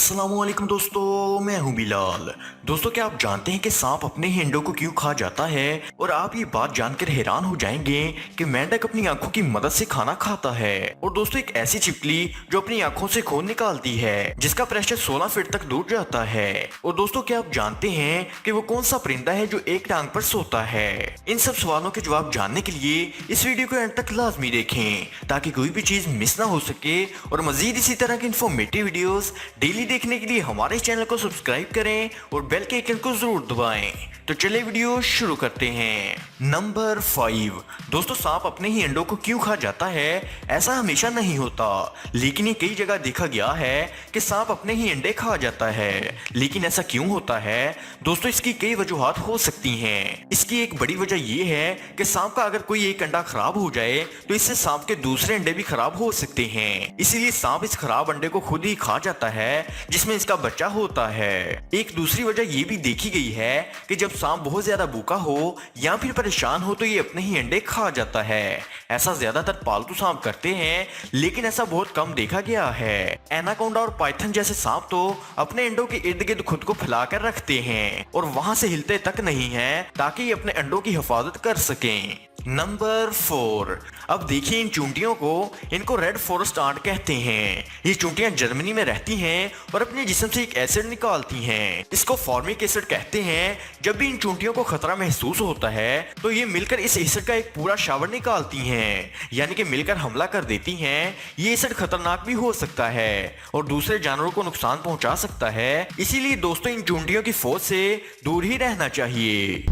अस्सलामुअलैकुम दोस्तों, मैं हूं बिलाल। दोस्तों, क्या आप जानते हैं कि सांप अपने ही अंडों को क्यों खा जाता है? और आप ये बात जानकर हैरान हो जाएंगे कि मेंढक अपनी आंखों की मदद से खाना खाता है। और दोस्तों, एक ऐसी छिपकली जो अपनी आंखों से खून निकालती है जिसका प्रेशर 16 फीट तक दूर जाता है। और दोस्तों, क्या आप जानते हैं कि वो कौन सा परिंदा है जो एक टांग पर सोता है? इन सब सवालों के जवाब जानने के लिए इस वीडियो को एंड तक लाजमी देखें ताकि कोई भी चीज मिस ना हो सके। और मजीद इसी तरह की इन्फॉर्मेटिव वीडियोस डेली देखने के लिए हमारे चैनल को सब्सक्राइब करें और बेल के आइकन को जरूर दबाएं। तो चलिए वीडियो शुरू करते हैं। नंबर 5। दोस्तों, सांप अपने ही अंडों को क्यों खा जाता है? ऐसा हमेशा नहीं होता, लेकिन ये कई जगह देखा गया है कि सांप अपने ही अंडे खा जाता है। लेकिन ऐसा क्यों होता है? दोस्तों, इसकी कई वजूहात हो सकती हैं। इसकी एक बड़ी वजह यह है कि सांप का अगर कोई एक अंडा खराब हो जाए तो इससे सांप के दूसरे अंडे भी खराब हो सकते हैं। इसीलिए सांप इस खराब अंडे को खुद ही खा जाता है जिसमें इसका बच्चा होता है। एक दूसरी वजह ये भी देखी गई है कि जब सांप बहुत ज्यादा भूखा हो या फिर परेशान हो तो ये अपने ही अंडे खा जाता है। ऐसा ज्यादातर पालतू सांप करते हैं, लेकिन ऐसा बहुत कम देखा गया है। एनाकोंडा और पाइथन जैसे सांप तो अपने अंडों के इर्द गिर्द खुद को फैलाकर रखते हैं और वहां से हिलते तक नहीं है ताकि ये अपने अंडों की हिफाजत कर सकें। नंबर 4। अब देखिए इन चूंटियों को, इनको रेड फॉरेस्ट आंट कहते हैं। ये चूंटियां जर्मनी में रहती हैं और अपने जिस्म से एक एसिड निकालती हैं। इसको फॉर्मिक एसिड कहते हैं। जब भी इन चूंटियों को खतरा महसूस होता है तो ये मिलकर इस एसिड का एक पूरा शावर निकालती हैं, यानी कि मिलकर हमला कर देती हैं। ये एसिड खतरनाक भी हो सकता है और दूसरे जानवरों को नुकसान पहुंचा सकता है। इसीलिए दोस्तों, इन चूंटियों की फौज से दूर ही रहना चाहिए।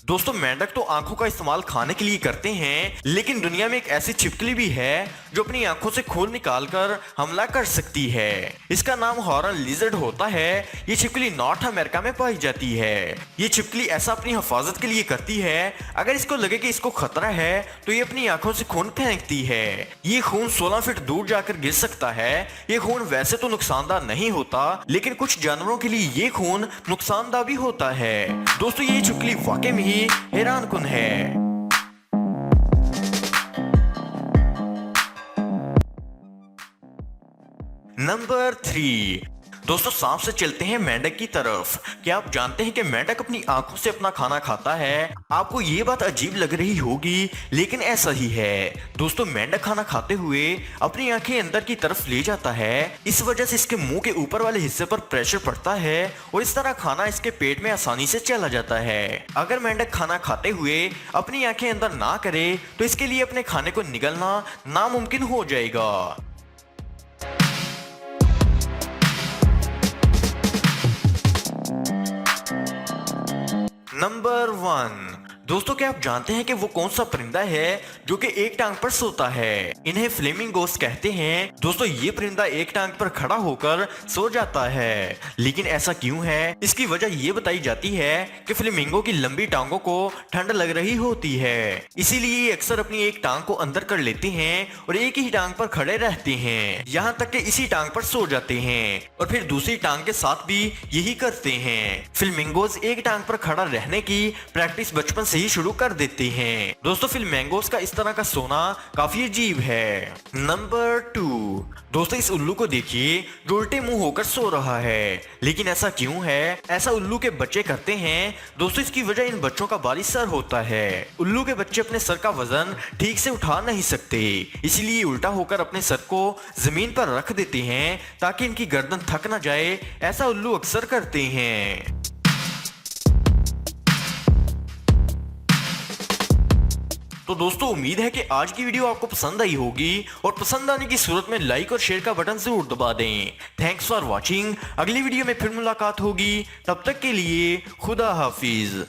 दोस्तों, मेंढक तो आंखों का इस्तेमाल खाने के लिए करते हैं, लेकिन दुनिया में एक ऐसी छिपकली भी है जो अपनी आंखों से खून निकालकर हमला कर सकती है। इसका नाम हॉर्न लिजर्ड होता है। ये छिपकली नॉर्थ अमेरिका में पाई जाती है। ये छिपकली ऐसा अपनी हिफाजत के लिए करती है। अगर इसको लगे कि इसको खतरा है तो ये अपनी आंखों से खून फेंकती है। ये खून 16 फीट दूर जाकर गिर सकता है। ये खून वैसे तो नुकसानदार नहीं होता, लेकिन कुछ जानवरों के लिए ये खून नुकसानदार भी होता है। दोस्तों, ये छिपकली वाकई में ही हैरानकुन है। नंबर 3। दोस्तों, सांप से चलते हैं मेंढक की तरफ। क्या आप जानते हैं कि मेंढक अपनी आंखों से अपना खाना खाता है? आपको ये बात अजीब लग रही होगी, लेकिन ऐसा ही है। दोस्तों, मेंढक खाना खाते हुए अपनी आंखें अंदर की तरफ ले जाता है। इस वजह से इसके मुंह के ऊपर वाले हिस्से पर प्रेशर पड़ता है और इस तरह खाना इसके पेट में आसानी से चला जाता है। अगर मेंढक खाना खाते हुए अपनी आंखें अंदर ना करे तो इसके लिए अपने खाने को निगलना नामुमकिन हो जाएगा। नंबर 1। दोस्तों, क्या आप जानते हैं कि वो कौन सा परिंदा है जो कि एक टांग पर सोता है? इन्हें फ्लेमिंगोस कहते हैं। दोस्तों, ये परिंदा एक टांग पर खड़ा होकर सो जाता है। लेकिन ऐसा क्यों है? इसकी वजह ये बताई जाती है कि फ्लेमिंगो की लंबी टांगों को ठंड लग रही होती है, इसीलिए ये अक्सर अपनी एक टांग को अंदर कर लेते हैं और एक ही टांग पर खड़े रहते हैं, यहाँ तक कि इसी टांग पर सो जाते हैं और फिर दूसरी टांग के साथ भी यही करते हैं। फ्लेमिंगोज एक टांग पर खड़ा रहने की प्रैक्टिस बचपन से ही शुरू कर देते हैं। दोस्तों, फ्लेमिंगोज का इस तरह का सोना काफी अजीब है। नंबर 2। दोस्तों, इस उल्लू को देखिए जो उल्टे मुंह होकर सो रहा है। लेकिन ऐसा क्यों है? ऐसा उल्लू के बच्चे करते हैं। दोस्तों, इसकी वजह इन बच्चों का भारी सर होता है। उल्लू के बच्चे अपने सर का वजन ठीक से उठा नहीं सकते, इसलिए उल्टा होकर अपने सर को जमीन पर रख देते हैं ताकि इनकी गर्दन थक ना जाए। ऐसा उल्लू अक्सर करते हैं। तो दोस्तों, उम्मीद है कि आज की वीडियो आपको पसंद आई होगी और पसंद आने की सूरत में लाइक और शेयर का बटन जरूर दबा दें। Thanks for watching. अगली वीडियो में फिर मुलाकात होगी, तब तक के लिए खुदा हाफिज।